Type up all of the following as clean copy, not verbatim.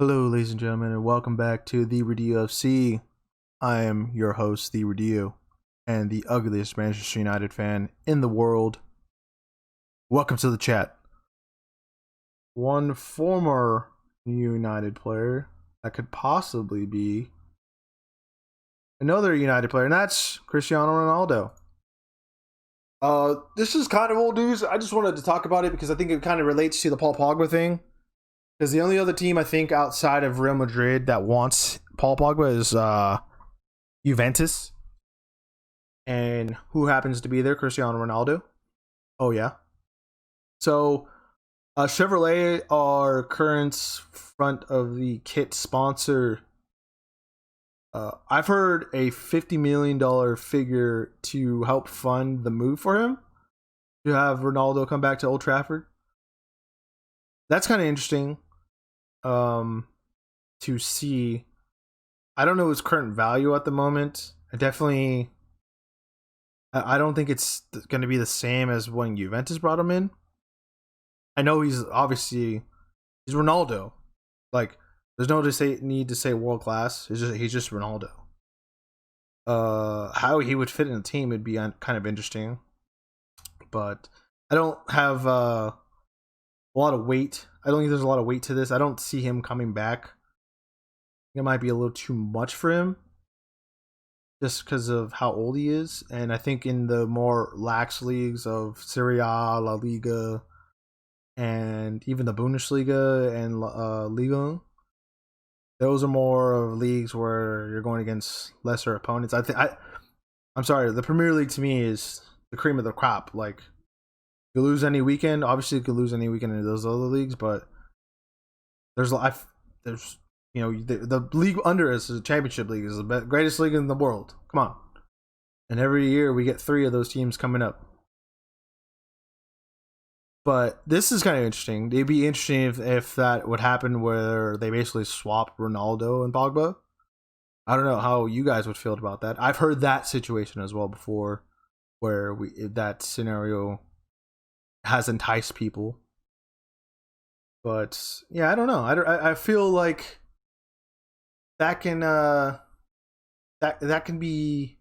Hello, ladies and gentlemen, and welcome back to theeradillo FC. I am your host, theeradillo, and the ugliest Manchester United fan in the world. Welcome to the chat. One former United player that could possibly be another United player, and that's Cristiano Ronaldo. This is kind of old news. I just wanted to talk about it because I think it kind of relates to the Paul Pogba thing. Because the only other team I think outside of Real Madrid that wants Paul Pogba is Juventus. And who happens to be there? Cristiano Ronaldo. Oh, yeah. So Chevrolet, our current front of the kit sponsor, I've heard a $50 million figure to help fund the move for him to have Ronaldo come back to Old Trafford. That's kind of interesting to see. I don't know his current value at the moment. I don't think it's going to be the same as when Juventus brought him in. I know he's Ronaldo. Like, there's no need to say world class. He's just Ronaldo. How he would fit in a team would be kind of interesting, but I don't have a lot of weight. I don't think there's a lot of weight to this. I don't see him coming back. It might be a little too much for him just because of how old he is. And I think in the more lax leagues of Serie A, La Liga, and even the Bundesliga and Liga, those are more of leagues where you're going against lesser opponents. I'm sorry, the Premier League to me is the cream of the crop. Like, you lose any weekend. Obviously, you could lose any weekend in those other leagues, but the league under us is the Championship League, is the greatest league in the world. Come on, and every year we get 3 of those teams coming up. But this is kind of interesting. It'd be interesting if that would happen, where they basically swap Ronaldo and Pogba. I don't know how you guys would feel about that. I've heard that situation as well before, where that scenario has enticed people. But yeah, I don't know. I feel like that can that can be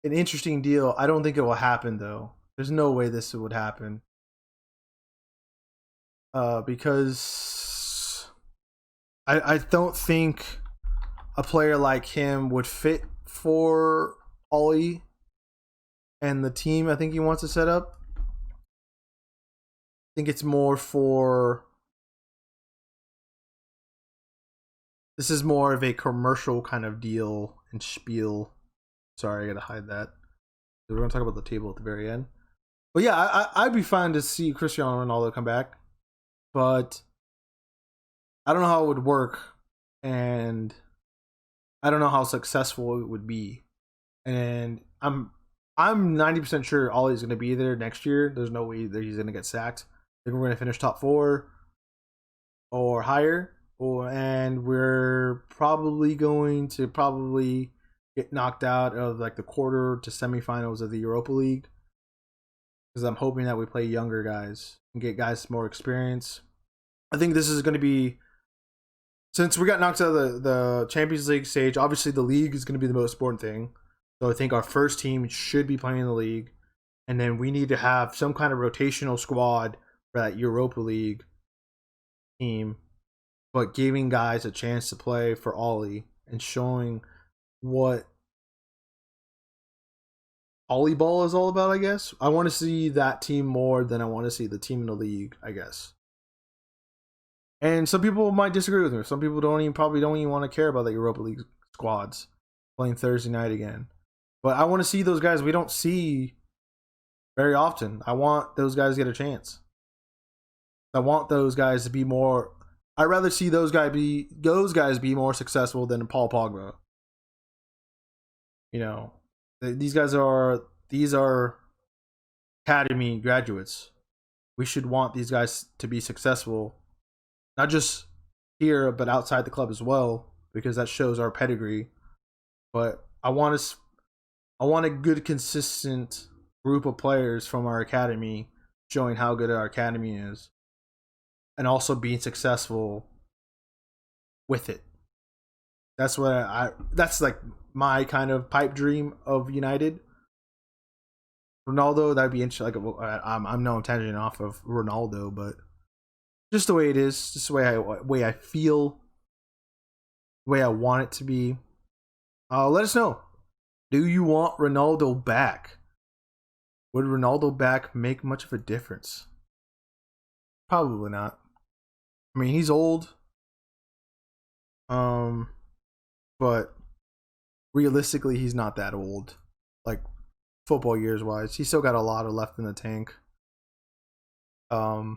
an interesting deal. I don't think it will happen though. There's no way this would happen. Because I don't think a player like him would fit for Ollie and the team I think he wants to set up. I think it's more for... This is more of a commercial kind of deal and spiel. Sorry, I gotta hide that. We're gonna talk about the table at the very end. But yeah, I'd be fine to see Cristiano Ronaldo come back. But I don't know how it would work. And I don't know how successful it would be. And I'm 90% sure Ollie's gonna be there next year. There's no way that he's gonna get sacked. I think we're gonna finish top 4 or higher. And we're probably going to get knocked out of like the quarter to semifinals of the Europa League, because I'm hoping that we play younger guys and get guys more experience. I think this is going to be, since we got knocked out of the Champions League stage, obviously the league is going to be the most important thing. So I think our first team should be playing in the league, and then we need to have some kind of rotational squad for that Europa League team, but giving guys a chance to play for Ollie and showing what Ollie ball is all about, I guess. I want to see that team more than I want to see the team in the league, I guess. And some people might disagree with me. Some people probably don't even want to care about the Europa League squads playing Thursday night again. But I want to see those guys we don't see very often. I want those guys to get a chance. I want those guys to be more... I'd rather see those guys be more successful than Paul Pogba. You know, these are academy graduates. We should want these guys to be successful, not just here but outside the club as well, because that shows our pedigree. But I want a good, consistent group of players from our academy showing how good our academy is, and also being successful with it. That's what that's like my kind of pipe dream of United. Ronaldo, that'd be interesting. Like I'm no tangent off of Ronaldo, but just the way it is, just the way I feel, the way I want it to be. Let us know. Do you want Ronaldo back? Would Ronaldo back make much of a difference? Probably not. I mean, he's old. But realistically, he's not that old. Like football years wise, he's still got a lot of left in the tank. And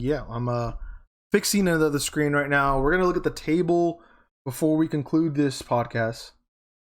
yeah, I'm fixing another screen right now. We're gonna look at the table before we conclude this podcast.